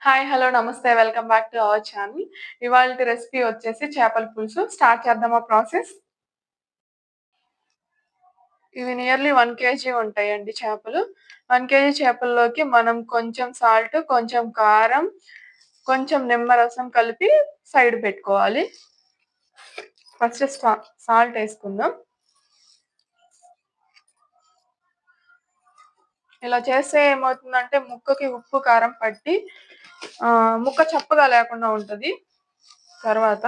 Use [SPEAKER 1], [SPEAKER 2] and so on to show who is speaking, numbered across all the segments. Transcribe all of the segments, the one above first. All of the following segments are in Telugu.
[SPEAKER 1] హాయ్! హలో! నమస్తే. Welcome back to our channel. ఇవాల్టి రెసిపీ వచ్చేసి చేపల పులుసు. స్టార్ట్ చేద్దామా ప్రాసెస్? ఇవి నియర్లీ 1 కేజీ ఉంటాయండి చేపలు. 1 కేజీ చేపల్లోకి మనం కొంచెం సాల్ట్, కొంచెం కారం, కొంచెం నిమ్మరసం కలిపి సైడ్ పెట్టుకోవాలి. ఫస్ట్ సాల్ట్ ఏసుకుందాం. ఇలా చేస్తే ఏమవుతుందంటే ముక్కకి ఉప్పు, కారం పట్టి ముక్క చప్పగా లేకుండా ఉంటది. తర్వాత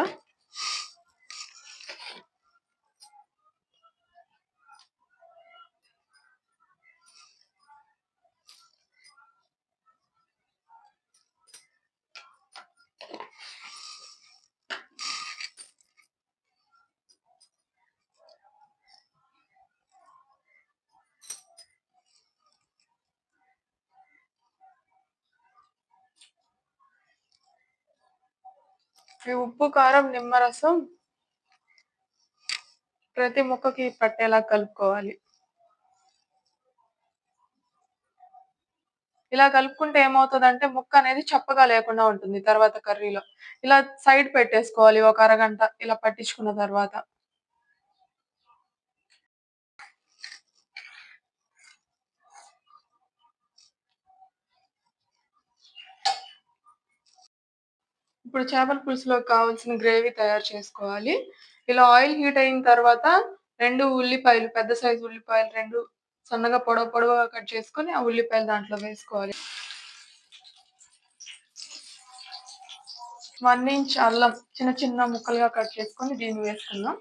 [SPEAKER 1] ఈ ఉప్పు, కారం, నిమ్మరసం ప్రతి ముక్కకి పట్టేలా కలుపుకోవాలి. ఇలా కలుపుకుంటే ఏమవుతదంటే ముక్క అనేది చప్పగా లేకుండా ఉంటుంది తర్వాత కర్రీలో. ఇలా సైడ్ పెట్టేసుకోవాలి ఒక అరగంట ఇలా పట్టించుకున్న తర్వాత. ఇప్పుడు చేపల పులుసులోకి కావాల్సిన గ్రేవీ తయారు చేసుకోవాలి. ఇలా ఆయిల్ హీట్ అయిన తర్వాత 2 ఉల్లిపాయలు, పెద్ద సైజు ఉల్లిపాయలు 2 సన్నగా పొడవుగా కట్ చేసుకొని ఆ ఉల్లిపాయలు దాంట్లో వేసుకోవాలి. 1 ఇంచ్ అల్లం చిన్న చిన్న ముక్కలుగా కట్ చేసుకొని దీన్ని వేసుకుందాం.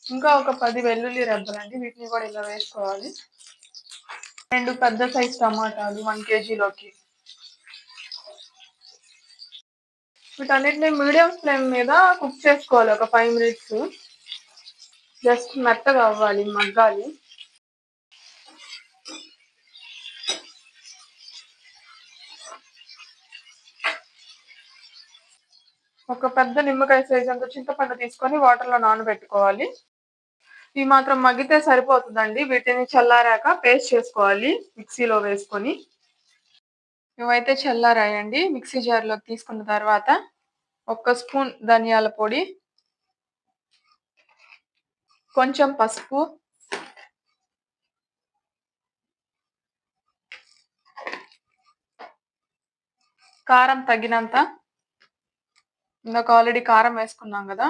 [SPEAKER 1] ఇంకా ఒక 10 వెల్లుల్లి రెబ్బలండి. వీటిని కూడా ఇలా వేసుకోవాలి. 2 పెద్ద సైజు టమాటాలు 1 కేజీలోకి. వీటన్నిటిని మీడియం ఫ్లేమ్ మీద కుక్ చేసుకోవాలి ఒక 5 మినిట్స్. జస్ట్ మెత్తగా అవ్వాలి, మగ్గాలి. ఒక పెద్ద నిమ్మకాయ సైజ్ అంత చింతపండు తీసుకొని వాటర్‌లో నానబెట్టుకోవాలి. ఇవి మాత్రం మగ్గితే సరిపోతుందండి. వీటిని చల్లారాక పేస్ట్ చేసుకోవాలి మిక్సీలో వేసుకొని. ఇవైతే చల్లారాయండి. మిక్సీ జార్‌లోకి తీసుకున్న తర్వాత ఒక స్పూన్ ధనియాల పొడి, కొంచెం పసుపు, కారం తగినంత. ఇందాక ఆల్రెడీ కారం వేసుకున్నాం గదా!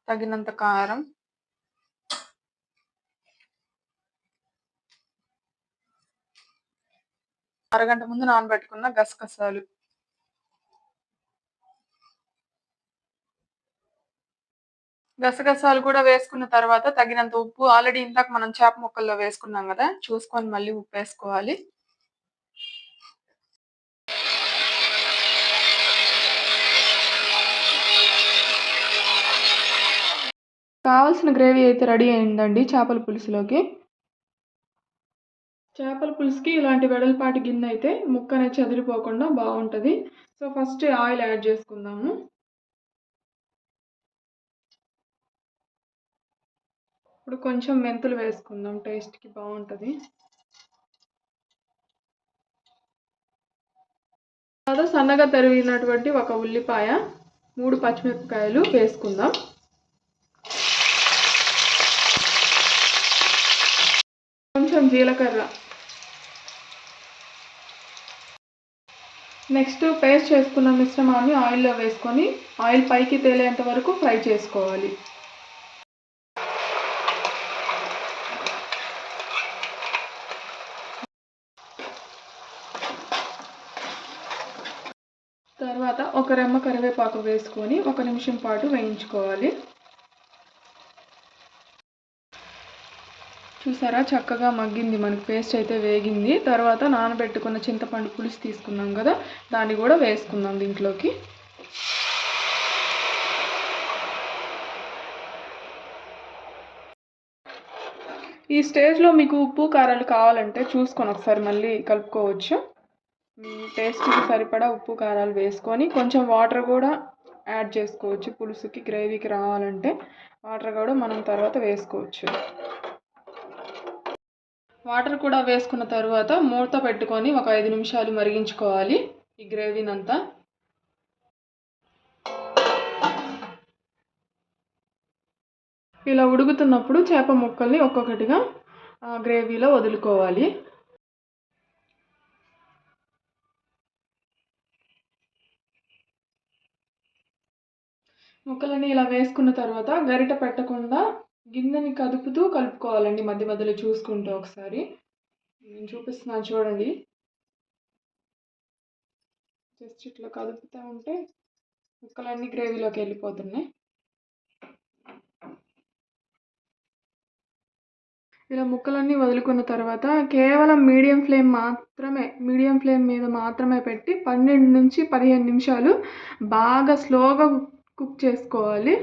[SPEAKER 1] తగినంత కారం. అరగంట ముందు నానబెట్టుకున్న గసగసాలు. గసగసాలు కూడా వేసుకున్న తర్వాత తగినంత ఉప్పు ఆల్రెడీ ఇందాక మనం చేప ముక్కల్లో వేసుకున్నాం గదా! చూసుకొని మళ్ళీ ఉప్పేసుకోవాలి. కావాల్సిన గ్రేవీ అయితే రెడీ అయిందండి చేపల పులుసులోకి. చేపల పులుసుకి ఇలాంటి వెడల్పాటి గిన్నె అయితే ముక్క అనేది చెదిరిపోకుండా బావుంటది. సో, ఫస్ట్ ఆయిల్ యాడ్ చేసుకుందాము. ఇప్పుడు కొంచెం మెంతులు వేసుకుందాం టేస్ట్‌కి బావుంటది. తర్వాత సన్నగా తరిగినటువంటి ఒక ఉల్లిపాయ, 3 పచ్చిమిరపకాయలు వేసుకుందాం. కొంచెం జీలకర్ర. నెక్స్ట్ పేస్ట్ చేసుకున్న మిశ్రమాన్ని ఆయిల్‌లో వేసుకొని ఆయిల్ పైకి తేలేంత వరకు ఫ్రై చేసుకోవాలి. తర్వాత ఒక రెమ్మ కరివేపాకు వేసుకొని 1 నిమిషం పాటు వేయించుకోవాలి. చూసారా చక్కగా మగ్గింది, మనకి పేస్ట్ అయితే వేగింది. తర్వాత నానబెట్టుకున్న చింతపండు పులుసు తీసుకున్నాం కదా, దాన్ని కూడా వేసుకుందాం దీంట్లోకి. ఈ స్టేజ్లో మీకు ఉప్పు కారాలు కావాలంటే చూసుకొని ఒకసారి మళ్ళీ కలుపుకోవచ్చు. మీ టేస్ట్కి సరిపడా ఉప్పు కారాలు వేసుకొని కొంచెం వాటర్ కూడా యాడ్ చేసుకోవచ్చు. పులుసుకి గ్రేవీకి రావాలంటే వాటర్ కూడా మనం తర్వాత వేసుకోవచ్చు. వాటర్ కూడా వేసుకున్న తర్వాత మూత పెట్టుకొని ఒక 5 నిమిషాలు మరిగించుకోవాలి ఈ గ్రేవీనంతా. ఇలా ఉడుకుతున్నప్పుడు చేప ముక్కల్ని ఒక్కొక్కటిగా గ్రేవీలో వదులుకోవాలి. ముక్కలని ఇలా వేసుకున్న తర్వాత గరిట పెట్టకుండా గిన్నెని కదుపుతూ కలుపుకోవాలండి, మధ్య మధ్యలో చూసుకుంటూ ఒకసారి. నేను చూపిస్తున్నాను చూడండి. జస్ట్ ఇట్లా కదుపుతూ ఉంటే ముక్కలన్నీ గ్రేవీలోకి వెళ్ళిపోతున్నాయి. ఇలా ముక్కలన్నీ వదులుకున్న తర్వాత కేవలం మీడియం ఫ్లేమ్ మీద మాత్రమే పెట్టి 12 నుంచి 15 నిమిషాలు బాగా స్లోగా కుక్ చేసుకోవాలి.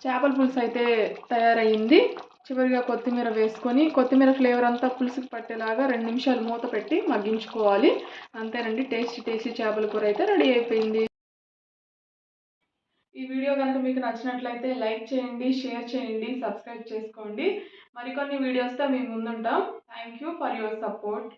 [SPEAKER 1] చేపల పులుసు అయితే తయారయ్యింది. చివరిగా కొత్తిమీర వేసుకొని కొత్తిమీర ఫ్లేవర్ అంతా పులుసుకి పట్టేలాగా 2 నిమిషాలు మూత పెట్టి మగ్గించుకోవాలి. అంతేనండి, టేస్టీ చేపల కూర అయితే రెడీ అయిపోయింది. ఈ వీడియో కనుక మీకు నచ్చినట్లయితే లైక్ చేయండి, షేర్ చేయండి, సబ్స్క్రైబ్ చేసుకోండి. మరికొన్ని వీడియోస్తో మీ ముందుంటాం. Thank you for your support.